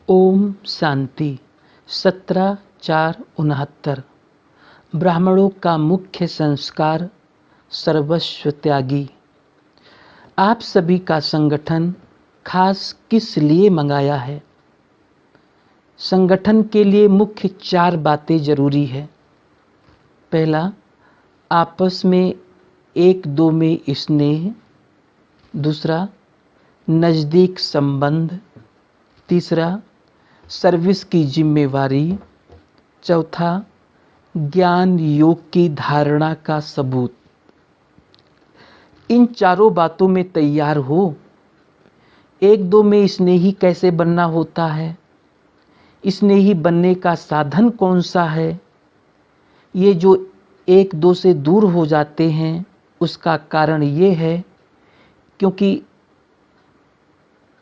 ओम शांति 17/4/69। ब्राह्मणों का मुख्य संस्कार सर्वस्व त्यागी। आप सभी का संगठन खास किस लिए मंगाया है? संगठन के लिए मुख्य 4 बातें जरूरी है। पहला, आपस में एक दो में स्नेह। दूसरा, नज़दीक संबंध। तीसरा, सर्विस की जिम्मेवारी। चौथा, ज्ञान योग की धारणा का सबूत। इन चारों बातों में तैयार हो। एक दो में स्नेही कैसे बनना होता है? स्नेही बनने का साधन कौन सा है? ये जो एक दो से दूर हो जाते हैं उसका कारण ये है क्योंकि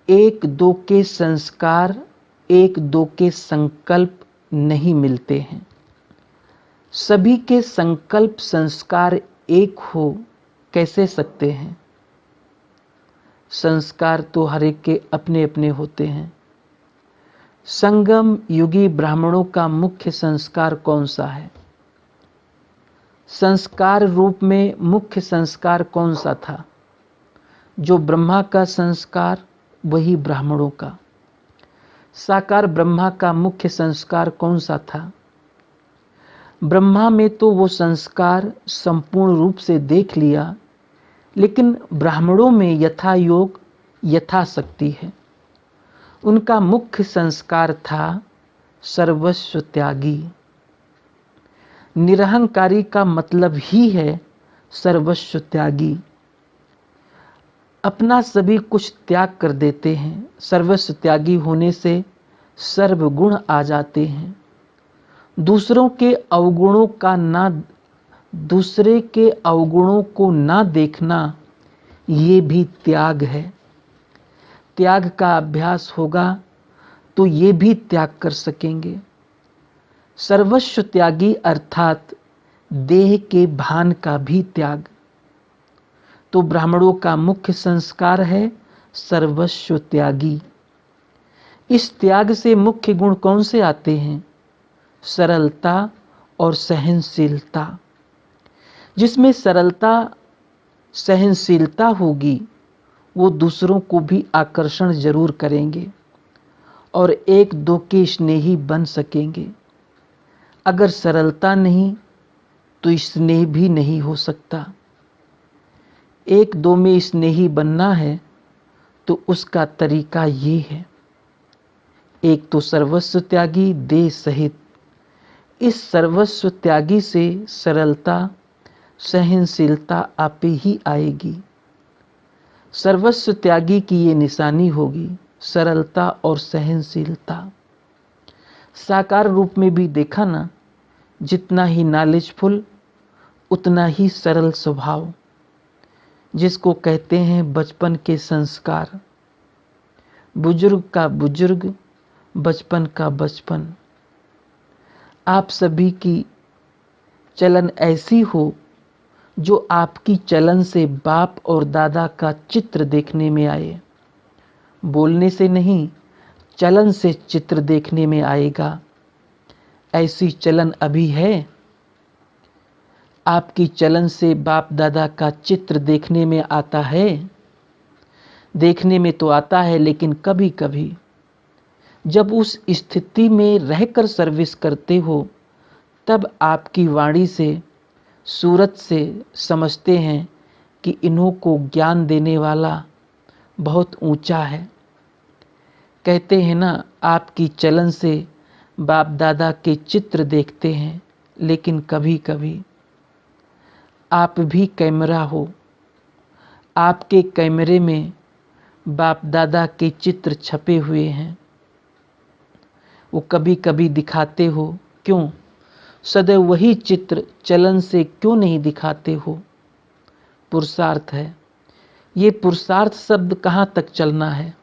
एक दो के संस्कार, एक दो के संकल्प नहीं मिलते हैं। सभी के संकल्प संस्कार एक हो कैसे सकते हैं? संस्कार तो हर एक के अपने अपने होते हैं। संगम युगी ब्राह्मणों का मुख्य संस्कार कौन सा है? संस्कार रूप में मुख्य संस्कार कौन सा था? जो ब्रह्मा का संस्कार वही ब्राह्मणों का। साकार ब्रह्मा का मुख्य संस्कार कौन सा था? ब्रह्मा में तो वो संस्कार संपूर्ण रूप से देख लिया, लेकिन ब्राह्मणों में यथा योग यथाशक्ति है। उनका मुख्य संस्कार था सर्वस्व त्यागी। निरहंकारी का मतलब ही है सर्वस्व त्यागी। अपना सभी कुछ त्याग कर देते हैं। सर्वस्व त्यागी होने से सर्वगुण आ जाते हैं। दूसरे के अवगुणों को ना देखना ये भी त्याग है। त्याग का अभ्यास होगा तो ये भी त्याग कर सकेंगे। सर्वस्व त्यागी अर्थात देह के भान का भी त्याग। तो ब्राह्मणों का मुख्य संस्कार है सर्वस्व त्यागी। इस त्याग से मुख्य गुण कौन से आते हैं? सरलता और सहनशीलता। जिसमें सरलता सहनशीलता होगी वो दूसरों को भी आकर्षण जरूर करेंगे और एक दो के स्नेही बन सकेंगे। अगर सरलता नहीं तो स्नेह भी नहीं हो सकता। एक दो में स्नेही बनना है तो उसका तरीका ये है। एक तो सर्वस्व त्यागी देह सहित। इस सर्वस्व त्यागी से सरलता सहनशीलता आपे ही आएगी। सर्वस्व त्यागी की ये निशानी होगी, सरलता और सहनशीलता। साकार रूप में भी देखा ना, जितना ही नॉलेजफुल उतना ही सरल स्वभाव, जिसको कहते हैं बचपन के संस्कार। बुजुर्ग का बुजुर्ग, बचपन का बचपन। आप सभी की चलन ऐसी हो जो आपकी चलन से बाप और दादा का चित्र देखने में आए। बोलने से नहीं, चलन से चित्र देखने में आएगा। ऐसी चलन अभी है? आपकी चलन से बाप दादा का चित्र देखने में आता है? देखने में तो आता है, लेकिन कभी कभी जब उस स्थिति में रहकर सर्विस करते हो तब आपकी वाणी से, सूरत से समझते हैं कि इन्हों को ज्ञान देने वाला बहुत ऊंचा है। कहते हैं ना, आपकी चलन से बाप दादा के चित्र देखते हैं, लेकिन कभी कभी आप भी कैमरा हो। आपके कैमरे में बाप दादा के चित्र छपे हुए हैं। वो कभी कभी दिखाते हो, क्यों? सदैव वही चित्र चलन से क्यों नहीं दिखाते हो? पुरुषार्थ है। ये पुरुषार्थ शब्द कहाँ तक चलना है?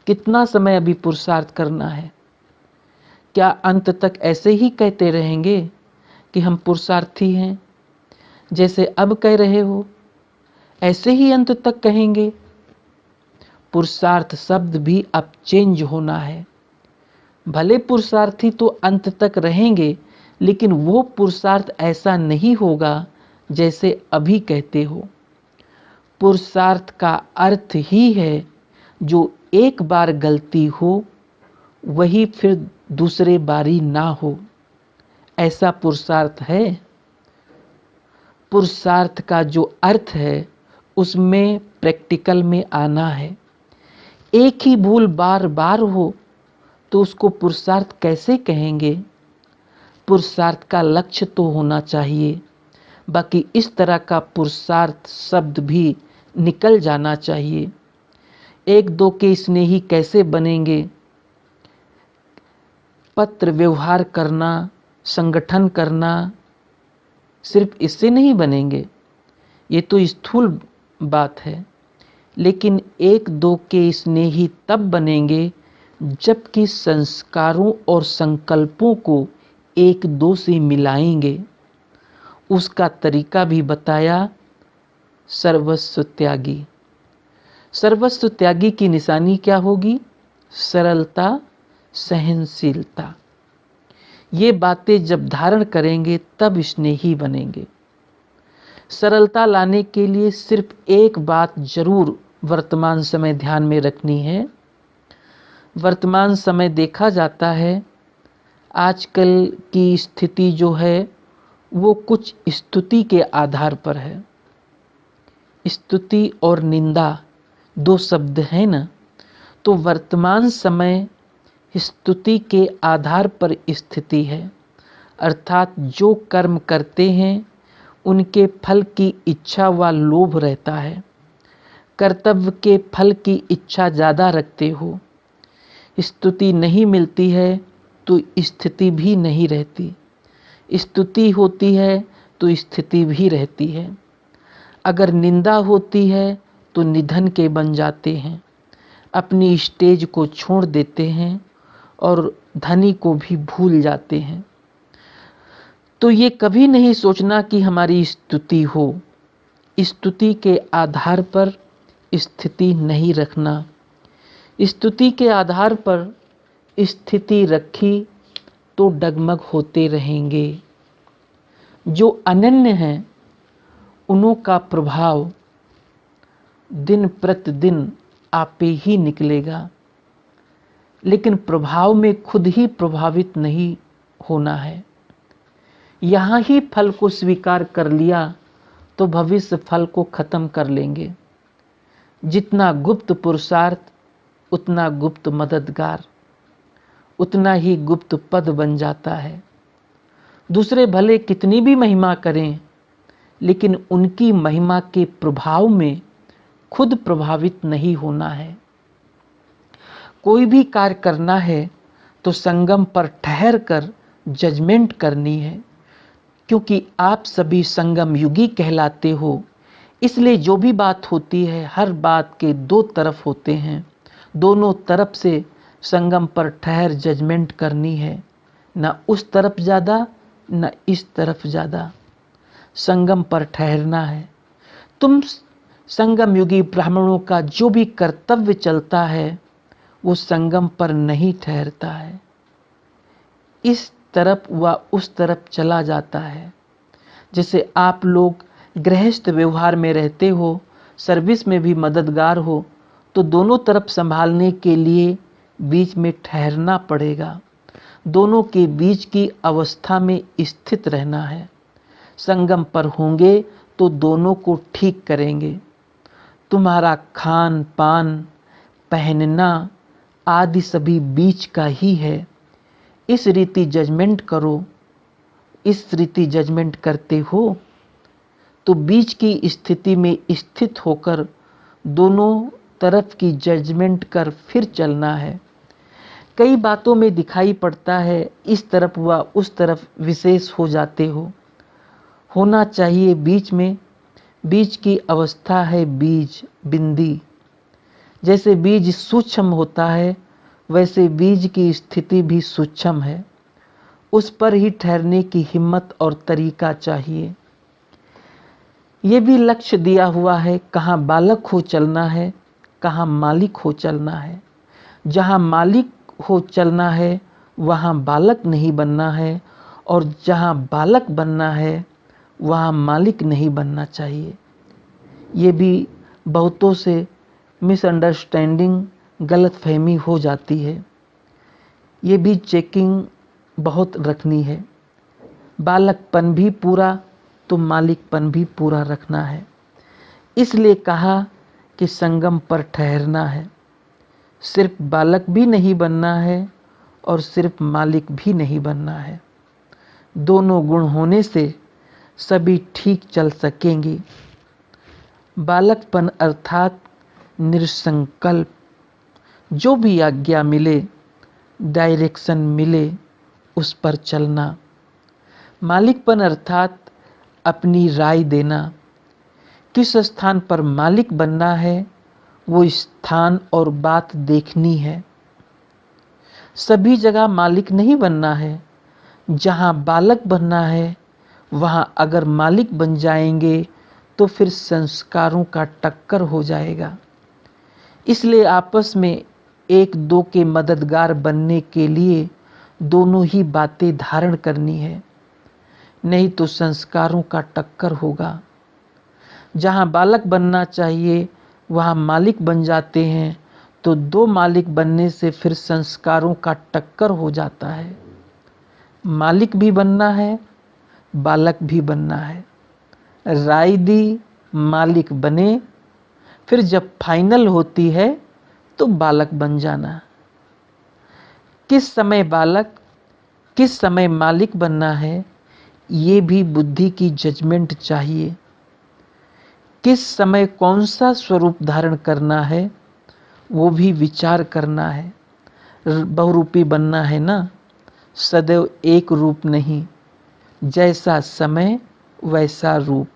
कितना समय अभी पुरुषार्थ करना है? क्या अंत तक ऐसे ही कहते रहेंगे कि हम पुरुषार्थी हैं? जैसे अब कह रहे हो ऐसे ही अंत तक कहेंगे? पुरुषार्थ शब्द भी अब चेंज होना है। भले पुरुषार्थी तो अंत तक रहेंगे, लेकिन वो पुरुषार्थ ऐसा नहीं होगा जैसे अभी कहते हो। पुरुषार्थ का अर्थ ही है जो एक बार गलती हो वही फिर दूसरे बारी ना हो, ऐसा पुरुषार्थ है। पुरुषार्थ का जो अर्थ है उसमें प्रैक्टिकल में आना है। एक ही भूल बार बार हो तो उसको पुरुषार्थ कैसे कहेंगे? पुरुषार्थ का लक्ष्य तो होना चाहिए। बाकी इस तरह का पुरुषार्थ शब्द भी निकल जाना चाहिए। एक दो के स्नेही कैसे बनेंगे? पत्र व्यवहार करना, संगठन करना, सिर्फ इससे नहीं बनेंगे। ये तो स्थूल बात है। लेकिन एक दो के स्नेही तब बनेंगे जबकि संस्कारों और संकल्पों को एक दो से मिलाएंगे। उसका तरीका भी बताया, सर्वस्व त्यागी। सर्वस्व त्यागी की निशानी क्या होगी? सरलता, सहनशीलता। ये बातें जब धारण करेंगे तब स्नेही बनेंगे। सरलता लाने के लिए सिर्फ एक बात जरूर वर्तमान समय ध्यान में रखनी है। वर्तमान समय देखा जाता है आजकल की स्थिति जो है वो कुछ स्तुति के आधार पर है। स्तुति और निंदा दो शब्द हैं ना, तो वर्तमान समय स्तुति के आधार पर स्थिति है। अर्थात जो कर्म करते हैं उनके फल की इच्छा व लोभ रहता है। कर्तव्य के फल की इच्छा ज़्यादा रखते हो, स्तुति नहीं मिलती है तो स्थिति भी नहीं रहती। स्तुति होती है तो स्थिति भी रहती है। अगर निंदा होती है तो निधन के बन जाते हैं, अपनी स्टेज को छोड़ देते हैं और धनी को भी भूल जाते हैं। तो ये कभी नहीं सोचना कि हमारी स्तुति हो। स्तुति के आधार पर स्थिति नहीं रखना। स्तुति के आधार पर स्थिति रखी तो डगमग होते रहेंगे। जो अनन्य हैं उन्हों का प्रभाव दिन प्रतिदिन आपे ही निकलेगा। लेकिन प्रभाव में खुद ही प्रभावित नहीं होना है। यहाँ ही फल को स्वीकार कर लिया तो भविष्य फल को खत्म कर लेंगे। जितना गुप्त पुरुषार्थ उतना गुप्त मददगार, उतना ही गुप्त पद बन जाता है। दूसरे भले कितनी भी महिमा करें, लेकिन उनकी महिमा के प्रभाव में खुद प्रभावित नहीं होना है। कोई भी कार्य करना है तो संगम पर ठहर कर जजमेंट करनी है, क्योंकि आप सभी संगम युगी कहलाते हो। इसलिए जो भी बात होती है हर बात के दो तरफ होते हैं। दोनों तरफ से संगम पर ठहर जजमेंट करनी है, न उस तरफ ज़्यादा न इस तरफ ज़्यादा। संगम पर ठहरना है। तुम संगम युगी ब्राह्मणों का जो भी कर्तव्य चलता है वो संगम पर नहीं ठहरता है, इस तरफ व उस तरफ चला जाता है। जैसे आप लोग गृहस्थ व्यवहार में रहते हो, सर्विस में भी मददगार हो, तो दोनों तरफ संभालने के लिए बीच में ठहरना पड़ेगा। दोनों के बीच की अवस्था में स्थित रहना है। संगम पर होंगे तो दोनों को ठीक करेंगे। तुम्हारा खान पान, पहनना आदि सभी बीच का ही है। इस रीति जजमेंट करो। इस रीति जजमेंट करते हो तो बीच की स्थिति में स्थित होकर दोनों तरफ की जजमेंट कर फिर चलना है। कई बातों में दिखाई पड़ता है इस तरफ व उस तरफ विशेष हो जाते हो। होना चाहिए बीच में। बीज की अवस्था है बीज, बिंदी। जैसे बीज सूक्ष्म होता है वैसे बीज की स्थिति भी सूक्ष्म है। उस पर ही ठहरने की हिम्मत और तरीका चाहिए। ये भी लक्ष्य दिया हुआ है, कहाँ बालक हो चलना है, कहाँ मालिक हो चलना है। जहाँ मालिक हो चलना है वहाँ बालक नहीं बनना है, और जहाँ बालक बनना है वहाँ मालिक नहीं बनना चाहिए। ये भी बहुतों से मिसअंडरस्टैंडिंग, गलतफहमी हो जाती है। ये भी चेकिंग बहुत रखनी है। बालकपन भी पूरा तो मालिकपन भी पूरा रखना है। इसलिए कहा कि संगम पर ठहरना है। सिर्फ बालक भी नहीं बनना है और सिर्फ मालिक भी नहीं बनना है। दोनों गुण होने से सभी ठीक चल सकेंगे। बालकपन अर्थात निसंकल्प, जो भी आज्ञा मिले, डायरेक्शन मिले, उस पर चलना। मालिकपन अर्थात अपनी राय देना। किस स्थान पर मालिक बनना है वो स्थान और बात देखनी है। सभी जगह मालिक नहीं बनना है। जहाँ बालक बनना है वहाँ अगर मालिक बन जाएंगे तो फिर संस्कारों का टक्कर हो जाएगा। इसलिए आपस में एक दो के मददगार बनने के लिए दोनों ही बातें धारण करनी है, नहीं तो संस्कारों का टक्कर होगा। जहाँ बालक बनना चाहिए वहाँ मालिक बन जाते हैं, तो दो मालिक बनने से फिर संस्कारों का टक्कर हो जाता है। मालिक भी बनना है, बालक भी बनना है। राय दी, मालिक बने, फिर जब फाइनल होती है तो बालक बन जाना। किस समय बालक, किस समय मालिक बनना है, ये भी बुद्धि की जजमेंट चाहिए। किस समय कौन सा स्वरूप धारण करना है वो भी विचार करना है। बहुरूपी बनना है ना, सदैव एक रूप नहीं। जैसा समय वैसा रूप।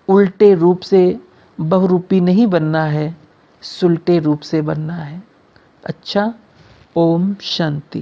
उल्टे रूप से बहुरूपी नहीं बनना है, सुलटे रूप से बनना है। अच्छा, ओम शांति।